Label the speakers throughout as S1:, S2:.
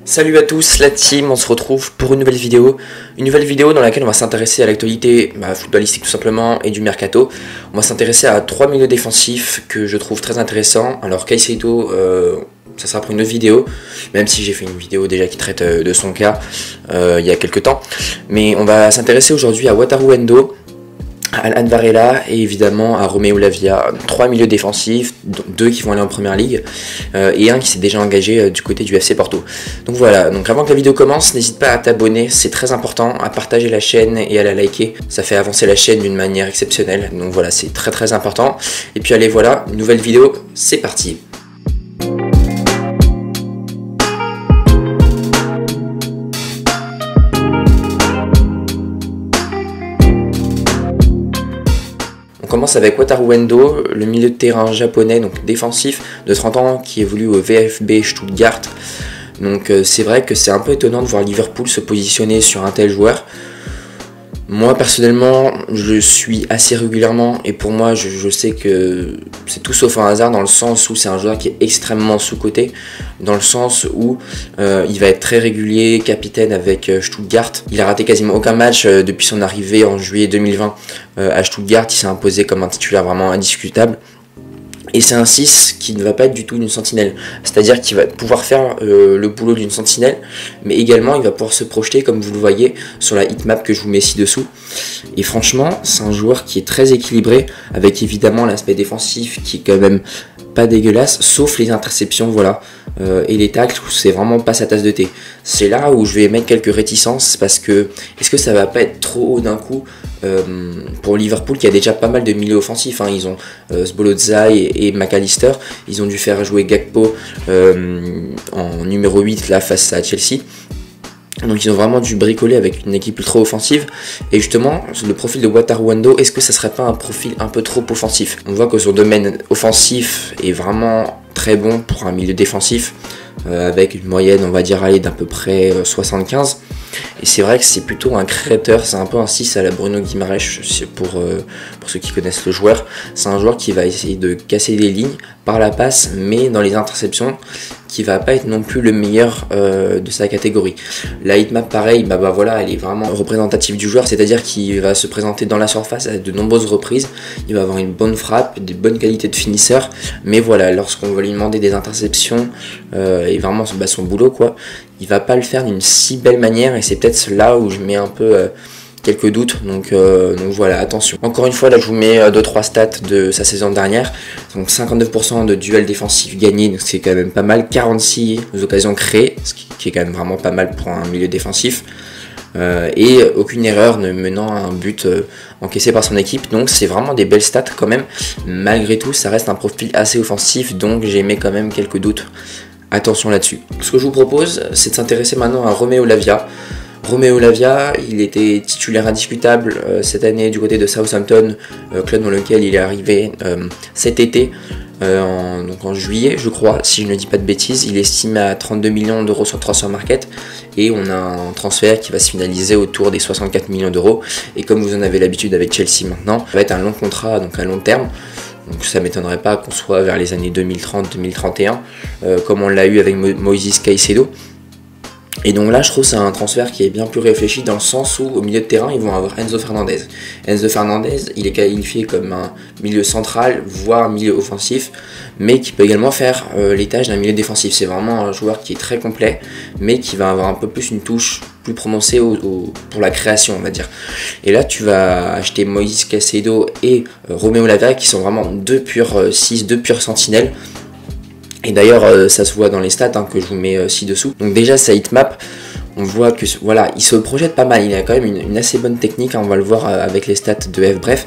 S1: Salut à tous, la team, on se retrouve pour une nouvelle vidéo dans laquelle on va s'intéresser à l'actualité footballistique tout simplement et du mercato. On va s'intéresser à 3 milieux défensifs que je trouve très intéressants. Alors Caicedo, ça sera pour une autre vidéo, même si j'ai fait une vidéo déjà qui traite de son cas il y a quelques temps. Mais on va s'intéresser aujourd'hui à Wataru Endo, à Alan Varela et évidemment à Romeo Lavia. 3 milieux défensifs, 2 qui vont aller en première ligue et un qui s'est déjà engagé du côté du FC Porto. Donc voilà, donc avant que la vidéo commence, n'hésite pas à t'abonner, c'est très important, à partager la chaîne et à la liker. Ça fait avancer la chaîne d'une manière exceptionnelle, donc voilà, c'est très important. Et puis allez, voilà, une nouvelle vidéo, c'est parti. On commence avec Wataru Endo, le milieu de terrain japonais, donc défensif, de 30 ans, qui évolue au VfB Stuttgart. Donc c'est vrai que c'est un peu étonnant de voir Liverpool se positionner sur un tel joueur. Moi personnellement, je suis assez régulièrement et pour moi je sais que c'est tout sauf un hasard, dans le sens où c'est un joueur qui est extrêmement sous-coté, dans le sens où il va être très régulier, capitaine avec Stuttgart. Il a raté quasiment aucun match depuis son arrivée en juillet 2020 à Stuttgart. Il s'est imposé comme un titulaire vraiment indiscutable. Et c'est un 6 qui ne va pas être du tout une sentinelle, c'est-à-dire qu'il va pouvoir faire le boulot d'une sentinelle, mais également il va pouvoir se projeter, comme vous le voyez sur la heatmap que je vous mets ci-dessous. Et franchement, c'est un joueur qui est très équilibré, avec évidemment l'aspect défensif qui est quand même pas dégueulasse, sauf les interceptions, voilà, et les tacles, c'est vraiment pas sa tasse de thé. C'est là où je vais mettre quelques réticences, parce que est-ce que ça va pas être trop haut d'un coup pour Liverpool, qui a déjà pas mal de milieux offensifs, hein. Ils ont Sbolozai et McAllister, ils ont dû faire jouer Gakpo en numéro 8 là face à Chelsea. Donc ils ont vraiment dû bricoler avec une équipe ultra offensive. Et justement, le profil de Wataru Endo, est-ce que ça serait pas un profil un peu trop offensif? On voit que son domaine offensif est vraiment très bon pour un milieu défensif, avec une moyenne, on va dire, d'à peu près 75. Et c'est vrai que c'est plutôt un créateur, c'est un peu un 6 à la Bruno Guimaraes, pour ceux qui connaissent le joueur. C'est un joueur qui va essayer de casser les lignes par la passe, mais dans les interceptions, qui va pas être non plus le meilleur de sa catégorie. La heatmap, pareil, voilà, elle est vraiment représentative du joueur, c'est-à-dire qu'il va se présenter dans la surface à de nombreuses reprises, il va avoir une bonne frappe, des bonnes qualités de finisseur, mais voilà, lorsqu'on va lui demander des interceptions et vraiment son boulot, quoi, il va pas le faire d'une si belle manière, et c'est peut-être là où je mets un peu quelques doutes, donc voilà, attention. Encore une fois, là je vous mets 2-3 stats de sa saison dernière. Donc 59% de duels défensifs gagnés, donc c'est quand même pas mal, 46 occasions créées, ce qui est quand même vraiment pas mal pour un milieu défensif, et aucune erreur ne menant à un but encaissé par son équipe. Donc c'est vraiment des belles stats quand même. Malgré tout, ça reste un profil assez offensif, donc j'ai mis quand même quelques doutes. Attention là-dessus. Ce que je vous propose, c'est de s'intéresser maintenant à Romeo Lavia. Romeo Lavia, il était titulaire indiscutable cette année du côté de Southampton, club dans lequel il est arrivé cet été, donc en juillet je crois, si je ne dis pas de bêtises. Il est estimé à 32 millions d'euros sur Transfer Market, et on a un transfert qui va se finaliser autour des 64 millions d'euros. Et comme vous en avez l'habitude avec Chelsea maintenant, ça va être un long contrat, donc à long terme. Donc ça m'étonnerait pas qu'on soit vers les années 2030-2031, comme on l'a eu avec Moïse Caicedo. Et donc là, je trouve que c'est un transfert qui est bien plus réfléchi, dans le sens où au milieu de terrain, ils vont avoir Enzo Fernandez. Enzo Fernandez, il est qualifié comme un milieu central, voire milieu offensif, mais qui peut également faire les tâches d'un milieu défensif. C'est vraiment un joueur qui est très complet, mais qui va avoir un peu plus une touche plus prononcée pour la création, on va dire. Et là, tu vas acheter Moïse Caicedo et Romeo Lavia, qui sont vraiment deux purs 6, deux purs sentinelles. Et d'ailleurs, ça se voit dans les stats que je vous mets ci-dessous. Donc déjà, sa heatmap, on voit que voilà, il se projette pas mal. Il a quand même une assez bonne technique, on va le voir avec les stats de FBref.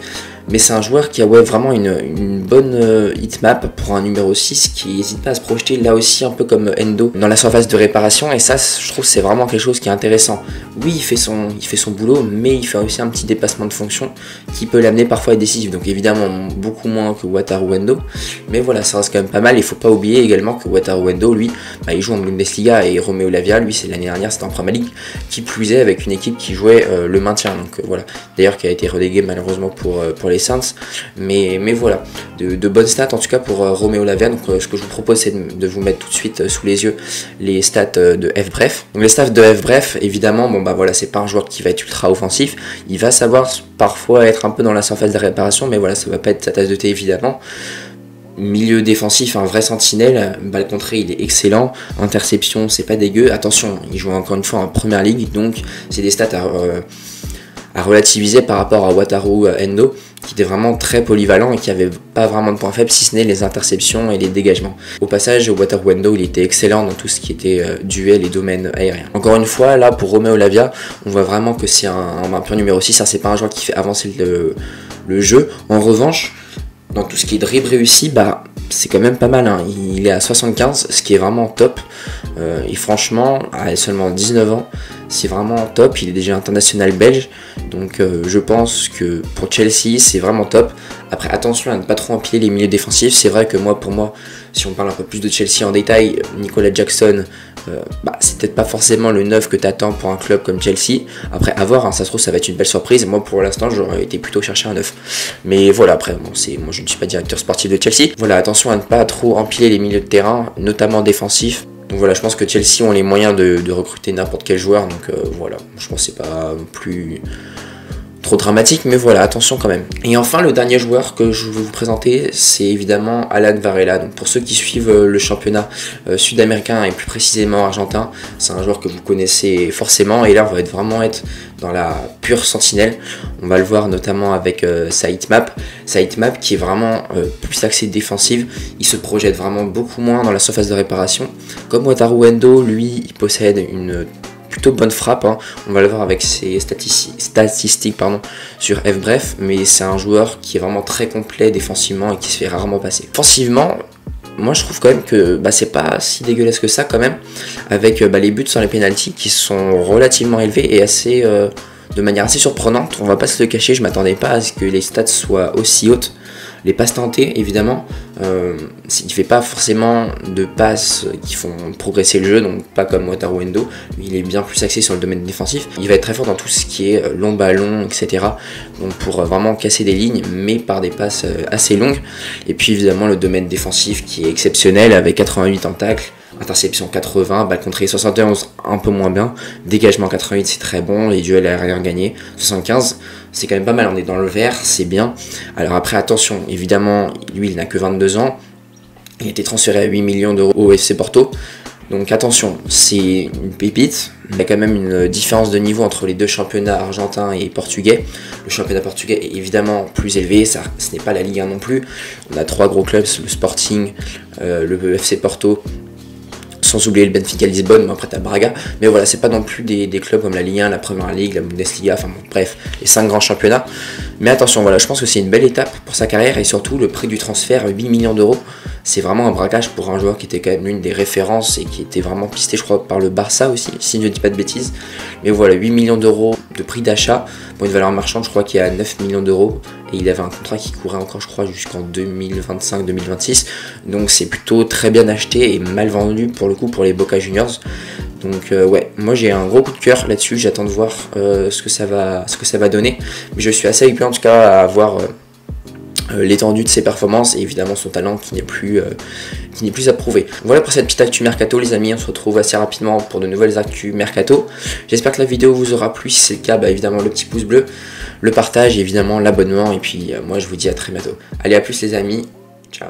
S1: Mais c'est un joueur qui a vraiment une bonne heatmap pour un numéro 6, qui n'hésite pas à se projeter là aussi un peu comme Endo dans la surface de réparation, et ça je trouve c'est vraiment quelque chose qui est intéressant. Oui, il fait son boulot, mais il fait aussi un petit dépassement de fonction qui peut l'amener parfois à être décisif. Donc évidemment beaucoup moins que Wataru Endo, mais voilà, ça reste quand même pas mal. Il faut pas oublier également que Wataru Endo, lui, il joue en Bundesliga, et Romeo Lavia, lui, c'est l'année dernière, c'était en Premier League, qui plus est avec une équipe qui jouait le maintien. Donc voilà, d'ailleurs qui a été relégué malheureusement pour les les Saints, mais voilà, de bonnes stats en tout cas pour Romeo Lavia. Donc ce que je vous propose, c'est de vous mettre tout de suite sous les yeux les stats de FBref. Donc les stats de FBref, évidemment, bon bah voilà, c'est pas un joueur qui va être ultra offensif, il va savoir parfois être un peu dans la surface de réparation, mais voilà, ça va pas être sa tasse de thé évidemment. Milieu défensif, un vrai sentinelle, balle contrée il est excellent, interception c'est pas dégueu, attention il joue encore une fois en première ligue, donc c'est des stats à relativiser par rapport à Wataru Endo, qui était vraiment très polyvalent et qui avait pas vraiment de points faibles si ce n'est les interceptions et les dégagements. Au passage, Wataru Endo il était excellent dans tout ce qui était duel et domaine aérien. Encore une fois, là pour Romeo Lavia, on voit vraiment que c'est un pur numéro 6, hein, c'est pas un joueur qui fait avancer le jeu. En revanche, dans tout ce qui est dribble réussi, bah c'est quand même pas mal, hein. Il est à 75, ce qui est vraiment top. Et franchement, à seulement 19 ans, c'est vraiment top. Il est déjà international belge, donc je pense que pour Chelsea, c'est vraiment top. Après, attention à ne pas trop empiler les milieux défensifs. C'est vrai que pour moi, si on parle un peu plus de Chelsea en détail, Nicolas Jackson, c'est peut-être pas forcément le 9 que tu attends pour un club comme Chelsea. Après, à voir, hein, ça se trouve, ça va être une belle surprise. Moi, pour l'instant, j'aurais été plutôt chercher un 9. Mais voilà, après, bon, moi, je ne suis pas directeur sportif de Chelsea. Voilà, attention à ne pas trop empiler les milieux de terrain, notamment défensifs. Donc voilà, je pense que Chelsea ont les moyens de recruter n'importe quel joueur. Donc voilà, je pense que c'est pas plus trop dramatique, mais voilà, attention quand même. Et enfin, le dernier joueur que je vais vous présenter, c'est évidemment Alan Varela. Donc pour ceux qui suivent le championnat sud-américain et plus précisément argentin, c'est un joueur que vous connaissez forcément, et là on va vraiment être dans la pure sentinelle. On va le voir notamment avec Saitmap qui est vraiment plus axé défensive. Il se projette vraiment beaucoup moins dans la surface de réparation. Comme Wataru Endo, lui, il possède une plutôt bonne frappe, hein. On va le voir avec ses statistiques sur FBref, mais c'est un joueur qui est vraiment très complet défensivement et qui se fait rarement passer. Offensivement, moi je trouve quand même que c'est pas si dégueulasse que ça quand même, avec les buts sur les pénaltys qui sont relativement élevés et assez de manière assez surprenante. On va pas se le cacher, je m'attendais pas à ce que les stats soient aussi hautes. Les passes tentées, évidemment, il ne fait pas forcément de passes qui font progresser le jeu, donc pas comme Wataru Endo. Il est bien plus axé sur le domaine défensif. Il va être très fort dans tout ce qui est long ballon, etc. Donc pour vraiment casser des lignes, mais par des passes assez longues. Et puis évidemment le domaine défensif qui est exceptionnel avec 88 en tacle. Interception 80, balle contrée 71, un peu moins bien. Dégagement 88, c'est très bon. Les duels aériens gagnés 75, c'est quand même pas mal. On est dans le vert, c'est bien. Alors après, attention, évidemment, lui, il n'a que 22 ans. Il a été transféré à 8 millions d'euros au FC Porto. Donc attention, c'est une pépite. Il y a quand même une différence de niveau entre les deux championnats argentins et portugais. Le championnat portugais est évidemment plus élevé, ce n'est pas la Ligue 1 non plus. On a 3 gros clubs, le Sporting, le FC Porto, sans oublier le Benfica Lisbonne, mais après t'as Braga, mais voilà, c'est pas non plus des clubs comme la Ligue 1, la Première Ligue, la Bundesliga, enfin bon, bref, les 5 grands championnats. Mais attention, voilà, je pense que c'est une belle étape pour sa carrière, et surtout le prix du transfert, 8 millions d'euros, c'est vraiment un braquage pour un joueur qui était quand même l'une des références et qui était vraiment pisté, je crois, par le Barça aussi, si je ne dis pas de bêtises. Mais voilà, 8 millions d'euros de prix d'achat, pour une valeur marchande, je crois qu'il y a 9 millions d'euros, et il avait un contrat qui courait encore, je crois, jusqu'en 2025-2026, donc c'est plutôt très bien acheté et mal vendu pour le coup pour les Boca Juniors. Donc ouais, moi j'ai un gros coup de cœur là-dessus, j'attends de voir ce que ça va donner, mais je suis assez hypé en tout cas à voir l'étendue de ses performances et évidemment son talent qui n'est plus à prouver. Voilà pour cette petite actu mercato les amis, on se retrouve assez rapidement pour de nouvelles actus mercato. J'espère que la vidéo vous aura plu, si c'est le cas, évidemment le petit pouce bleu, le partage, évidemment l'abonnement, et puis moi je vous dis à très bientôt. Allez, à plus les amis, ciao.